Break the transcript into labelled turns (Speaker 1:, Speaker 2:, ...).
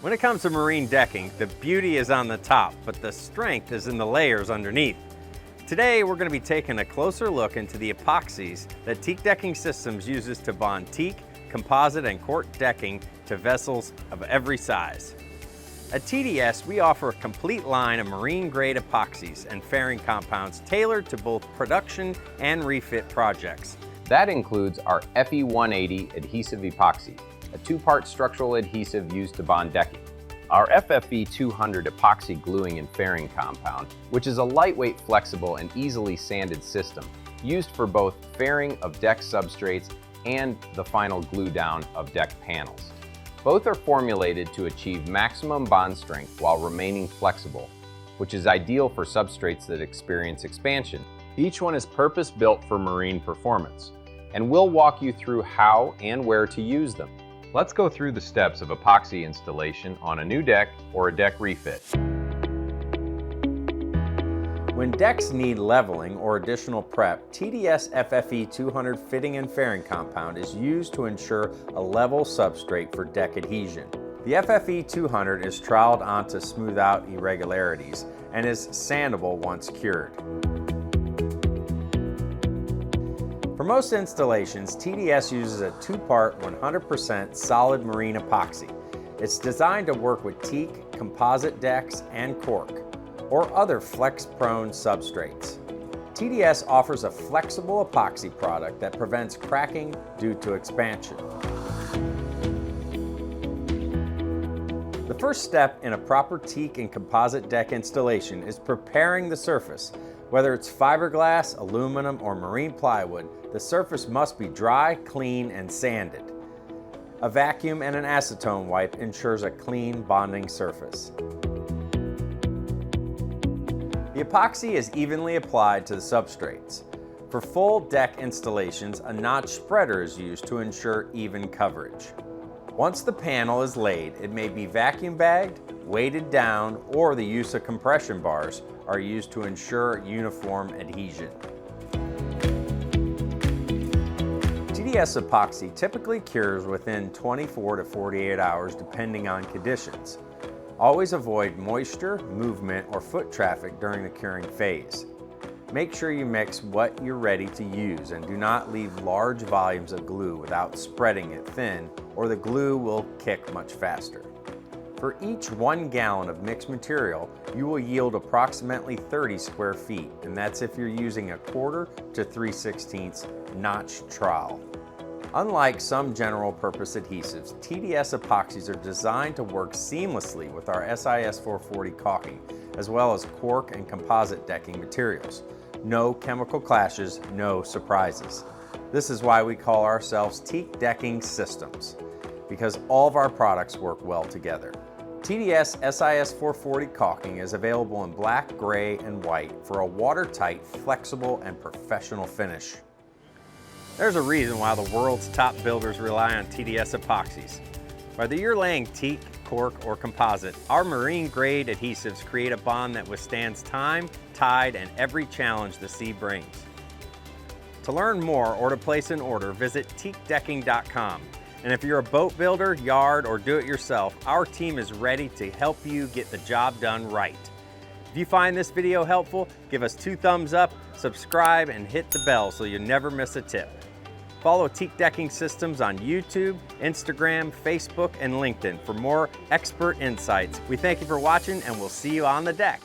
Speaker 1: When it comes to marine decking, the beauty is on the top, but the strength is in the layers underneath. Today, we're going to be taking a closer look into the epoxies that Teakdecking Systems uses to bond teak, composite, and cork decking to vessels of every size. At TDS, we offer a complete line of marine-grade epoxies and fairing compounds tailored to both production and refit projects.
Speaker 2: That includes our FE-180 adhesive epoxy, a two-part structural adhesive used to bond decking. Our FFE-200 epoxy gluing and fairing compound, which is a lightweight, flexible, and easily sanded system used for both fairing of deck substrates and the final glue down of deck panels. Both are formulated to achieve maximum bond strength while remaining flexible, which is ideal for substrates that experience expansion. Each one is purpose-built for marine performance, and we'll walk you through how and where to use them. Let's go through the steps of epoxy installation on a new deck or a deck refit.
Speaker 1: When decks need leveling or additional prep, TDS FFE-200 fitting and fairing compound is used to ensure a level substrate for deck adhesion. The FFE-200 is troweled on to smooth out irregularities and is sandable once cured. For most installations, TDS uses a two-part 100% solid marine epoxy. It's designed to work with teak, composite decks, and cork, or other flex-prone substrates. TDS offers a flexible epoxy product that prevents cracking due to expansion. The first step in a proper teak and composite deck installation is preparing the surface. Whether it's fiberglass, aluminum, or marine plywood, the surface must be dry, clean, and sanded. A vacuum and an acetone wipe ensures a clean bonding surface. The epoxy is evenly applied to the substrates. For full deck installations, a notch spreader is used to ensure even coverage. Once the panel is laid, it may be vacuum bagged, weighted down, or the use of compression bars are used to ensure uniform adhesion. TDS epoxy typically cures within 24 to 48 hours depending on conditions. Always avoid moisture, movement, or foot traffic during the curing phase. Make sure you mix what you're ready to use and do not leave large volumes of glue without spreading it thin, or the glue will kick much faster. For each 1 gallon of mixed material, you will yield approximately 30 square feet, and that's if you're using a 1/4 to 3/16 notch trowel. Unlike some general-purpose adhesives, TDS epoxies are designed to work seamlessly with our SIS 440 caulking, as well as cork and composite decking materials. No chemical clashes, no surprises. This is why we call ourselves Teakdecking Systems, because all of our products work well together. TDS SIS 440 caulking is available in black, gray, and white for a watertight, flexible, and professional finish. There's a reason why the world's top builders rely on TDS epoxies. Whether you're laying teak, cork, or composite, our marine-grade adhesives create a bond that withstands time, tide, and every challenge the sea brings. To learn more or to place an order, visit teakdecking.com. And if you're a boat builder, yard, or do-it-yourself, our team is ready to help you get the job done right. If you find this video helpful, give us 2 thumbs up, subscribe, and hit the bell so you never miss a tip. Follow Teakdecking Systems on YouTube, Instagram, Facebook, and LinkedIn for more expert insights. We thank you for watching, and we'll see you on the deck.